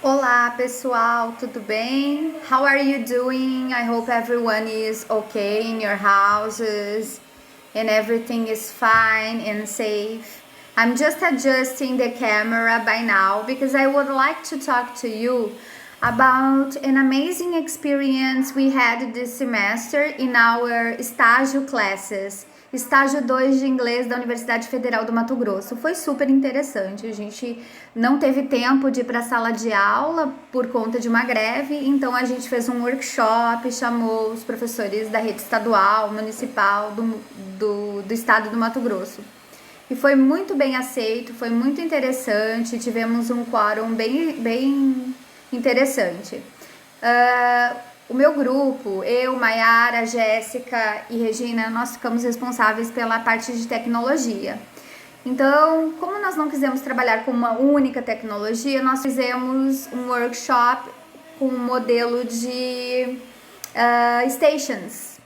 Olá pessoal, tudo bem? How are you doing? I hope everyone is okay in your houses and everything is fine and safe. I'm just adjusting the camera by now because I would like to talk to you about an amazing experience we had this semester in our estágio classes. Estágio 2 de inglês da Universidade Federal do Mato Grosso. Foi super interessante. A gente não teve tempo de ir para a sala de aula por conta de uma greve, então a gente fez um workshop, chamou os professores da rede estadual, municipal do estado do Mato Grosso. E foi muito bem aceito, foi muito interessante, tivemos um quórum bem interessante. O meu grupo, eu, Maiara, Jéssica e Regina, nós ficamos responsáveis pela parte de tecnologia. Então, como nós não quisemos trabalhar com uma única tecnologia, nós fizemos um workshop com um modelo de stations,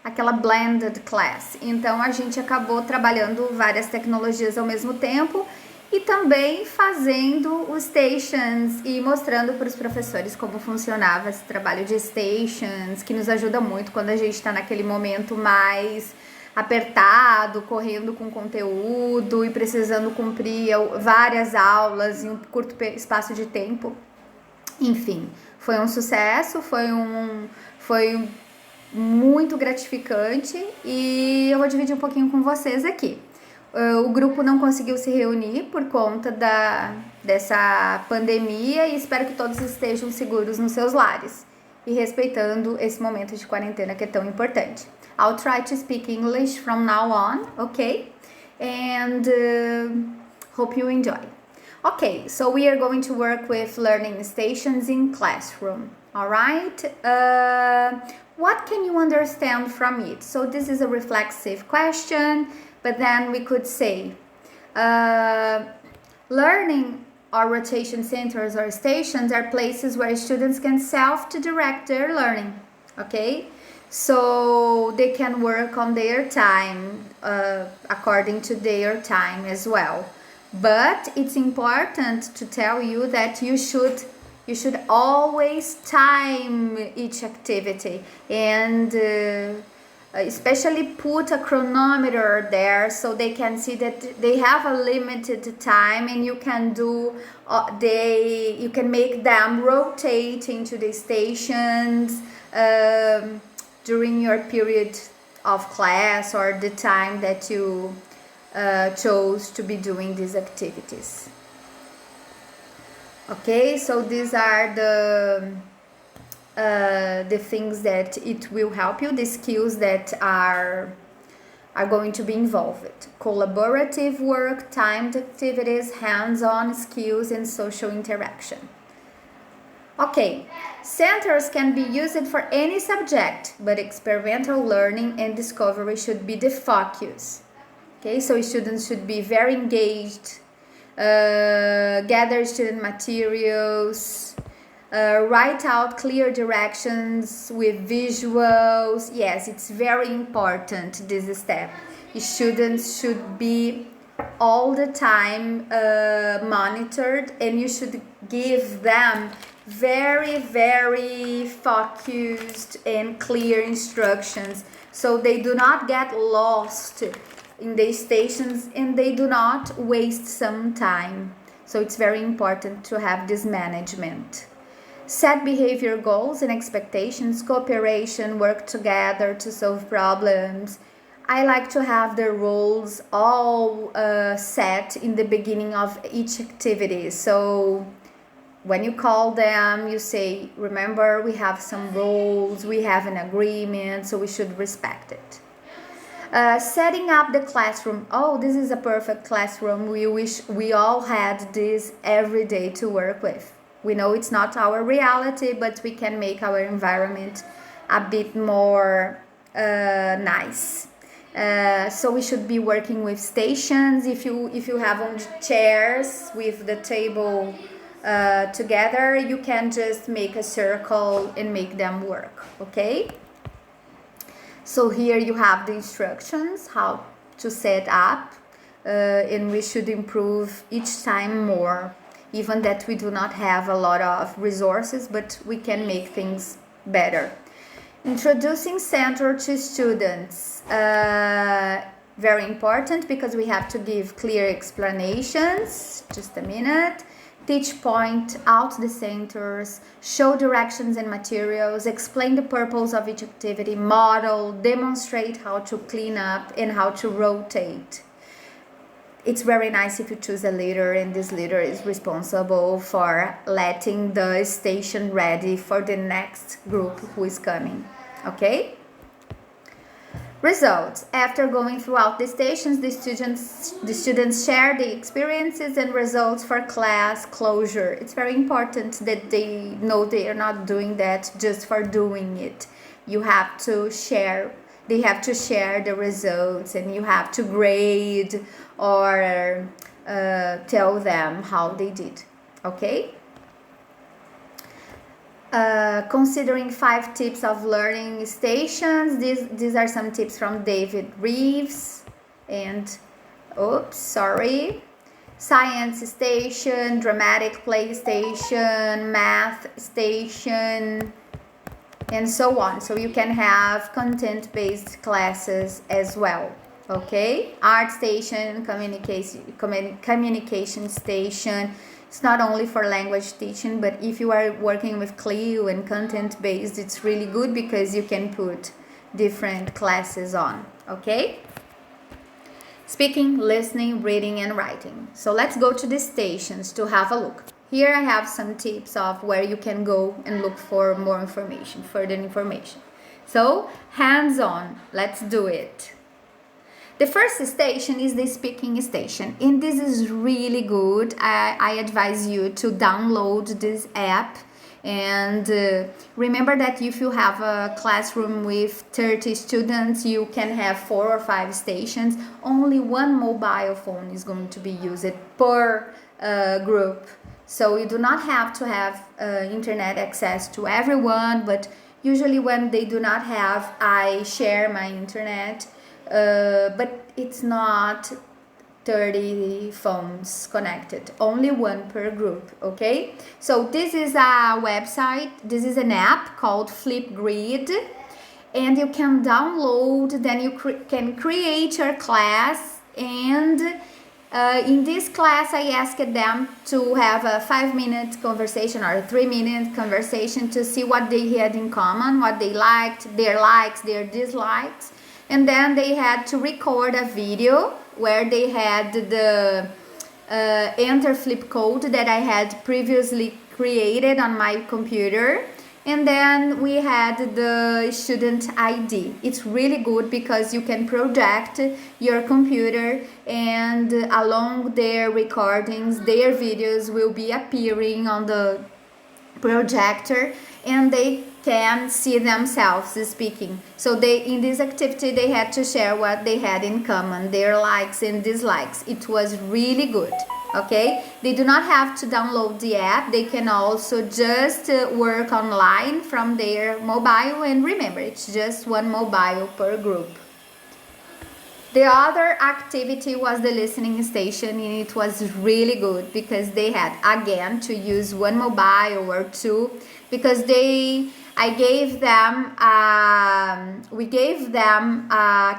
aquela blended class. Então, a gente acabou trabalhando várias tecnologias ao mesmo tempo e também fazendo os stations e mostrando para os professores como funcionava esse trabalho de stations, que nos ajuda muito quando a gente está naquele momento mais apertado, correndo com conteúdo e precisando cumprir várias aulas em um curto espaço de tempo. Enfim, foi um sucesso, foi muito gratificante e eu vou dividir um pouquinho com vocês aqui. O grupo não conseguiu se reunir por conta dessa pandemia e espero que todos estejam seguros nos seus lares e respeitando esse momento de quarentena que é tão importante. I'll try to speak English from now on, okay? And hope you enjoy. Okay, so we are going to work with learning stations in classroom, all right? What can you understand from it? So this is a reflexive question, but then we could say, learning or rotation centers or stations are places where students can self-direct their learning, okay? So they can work on their time, according to their time as well. But it's important to tell you that you should always time each activity and especially put a chronometer there so they can see that they have a limited time and you can you can make them rotate into the stations during your period of class or the time that you chose to be doing these activities. Okay, so these are the things that it will help you, the skills that are going to be involved. Collaborative work, timed activities, hands-on skills, and social interaction. Okay, centers can be used for any subject, but experimental learning and discovery should be the focus. Okay, so students should be very engaged, gather student materials, write out clear directions with visuals. Yes, it's very important, this step. Students should be all the time monitored, and you should give them very focused and clear instructions so they do not get lost in the stations and they do not waste some time. So it's very important to have this management. Set behavior goals and expectations, cooperation, work together to solve problems. I like to have the roles all set in the beginning of each activity. So when you call them, you say, remember, we have some roles, we have an agreement, so we should respect it. Setting up the classroom. Oh, this is a perfect classroom. We wish we all had this every day to work with. We know it's not our reality, but we can make our environment a bit more nice. So we should be working with stations. If you have on chairs with the table together, you can just make a circle and make them work, okay? So here you have the instructions how to set up and we should improve each time more. even that we do not have a lot of resources, but we can make things better. Introducing center to students, very important because we have to give clear explanations. Just a minute. Teach, point out the centers, show directions and materials, explain the purpose of each activity, model, demonstrate how to clean up and how to rotate. It's very nice if you choose a leader, and this leader is responsible for letting the station ready for the next group who is coming. Okay? Results. After going throughout the stations, the students share the experiences and results for class closure. It's very important that they know they are not doing that just for doing it. You have to share. They have to share the results, and you have to grade or tell them how they did. Okay? Considering 5 tips of learning stations. These are some tips from David Reeves. And science station, dramatic play station, math station, and so on. So you can have content-based classes as well. Okay, art station, communication station. It's not only for language teaching, but if you are working with Clio and content-based, it's really good because you can put different classes on. Okay? Speaking, listening, reading, and writing. So let's go to the stations to have a look. Here I have some tips of where you can go and look for more information, further information. So, hands-on, let's do it. The first station is the speaking station, and this is really good. I advise you to download this app, and remember that if you have a classroom with 30 students, you can have 4 or 5 stations. Only one mobile phone is going to be used per group. So you do not have to have internet access to everyone, but usually when they do not have, I share my internet. But it's not 30 phones connected, only one per group. Okay, so this is a website, this is an app called Flipgrid, and you can download, then you can create your class. And in this class I asked them to have a 5-minute conversation or a 3-minute conversation to see what they had in common, what they liked, their likes, their dislikes. And then they had to record a video where they had the enter flip code that I had previously created on my computer. And then we had the student ID. It's really good because you can project your computer, and along their recordings, their videos will be appearing on the projector, and they can see themselves speaking. So in this activity they had to share what they had in common, their likes and dislikes. It was really good. Okay, they do not have to download the app, they can also just work online from their mobile, and remember, it's just one mobile per group. The other activity was the listening station, and it was really good because they had again to use one mobile or 2, because we gave them a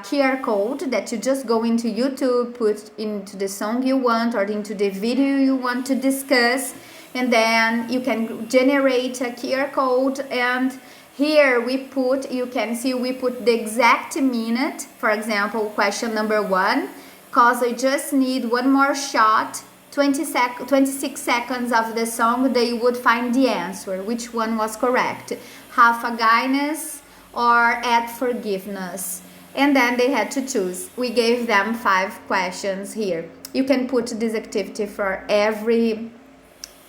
QR code that you just go into YouTube, put into the song you want or into the video you want to discuss, and then you can generate a QR code. And here you can see we put the exact minute, for example, question number 1, cause I just need one more shot, 26 seconds of the song, they would find the answer, which one was correct, Half a Guinness or At Forgiveness. And then they had to choose. We gave them 5 questions here. You can put this activity for every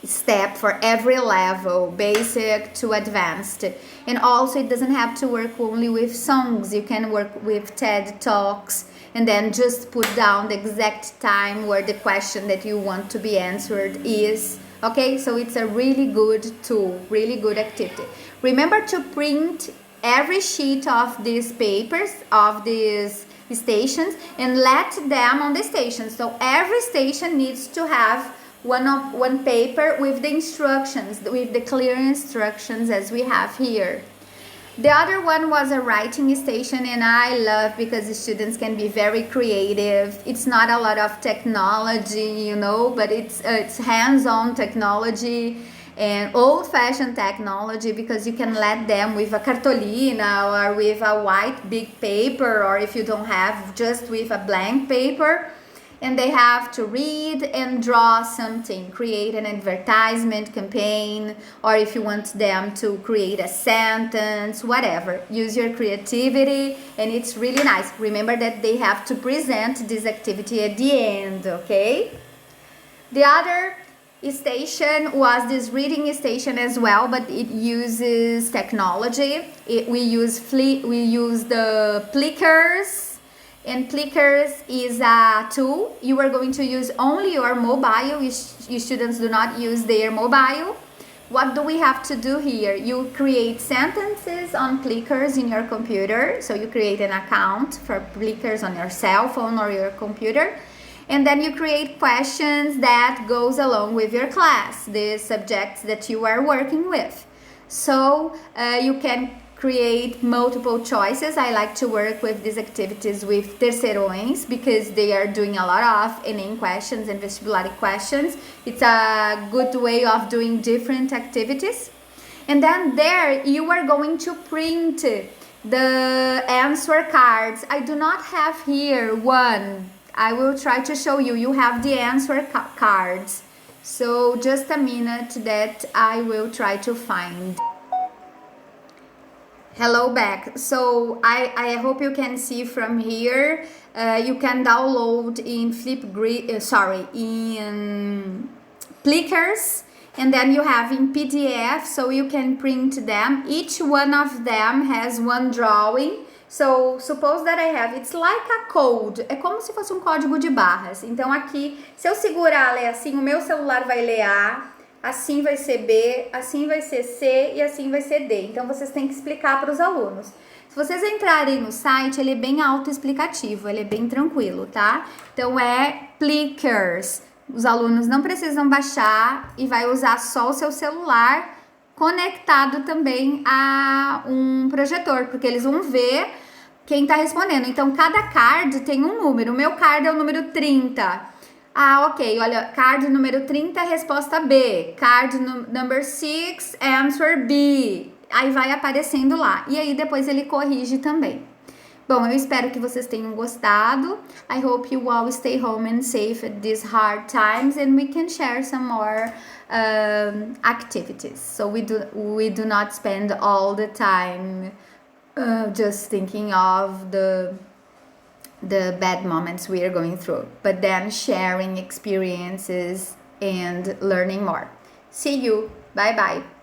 step, for every level, basic to advanced. And also it doesn't have to work only with songs, you can work with TED Talks, and then just put down the exact time where the question that you want to be answered is. Okay, so it's a really good tool, really good activity. Remember to print every sheet of these papers, of these stations, and let them on the station. So every station needs to have one paper with the instructions, with the clear instructions as we have here. The other one was a writing station, and I love because the students can be very creative. It's not a lot of technology, you know, but it's hands-on technology and old-fashioned technology, because you can let them with a cartolina or with a white big paper, or if you don't have, just with a blank paper. And they have to read and draw something, create an advertisement campaign, or if you want them to create a sentence, whatever. Use your creativity, and it's really nice. Remember that they have to present this activity at the end, okay? The other station was this reading station as well, but it uses technology. We use the Plickers. And Plickers is a tool. You are going to use only your mobile. You students do not use their mobile. What do we have to do here? You create sentences on Plickers in your computer. So you create an account for Plickers on your cell phone or your computer. And then you create questions that goes along with your class, the subjects that you are working with. So you can create multiple choices. I like to work with these activities with terceirões because they are doing a lot of Enem questions and vestibular questions. It's a good way of doing different activities. And then there you are going to print the answer cards. I do not have here one. I will try to show you. You have the answer cards. So just a minute that I will try to find. Hello back. So I hope you can see from here. You can download in in Plickers, and then you have in PDF, so you can print them. Each one of them has one drawing. So suppose that I have, it's like a code. É como se fosse um código de barras. Então aqui, se eu segurar, ler assim, o meu celular vai ler A. Assim vai ser B, assim vai ser C e assim vai ser D. Então, vocês têm que explicar para os alunos. Se vocês entrarem no site, ele é bem autoexplicativo, ele é bem tranquilo, tá? Então, é Plickers. Os alunos não precisam baixar e vai usar só o seu celular conectado também a um projetor, porque eles vão ver quem está respondendo. Então, cada card tem um número. O meu card é o número 30. Ah, ok. Olha, card número 30, resposta B. Card number 6, answer B. Aí vai aparecendo lá. E aí depois ele corrige também. Bom, eu espero que vocês tenham gostado. I hope you all stay home and safe at these hard times, and we can share some more activities. So we do not spend all the time just thinking of the bad moments we are going through, but then sharing experiences and learning more. See you. Bye bye.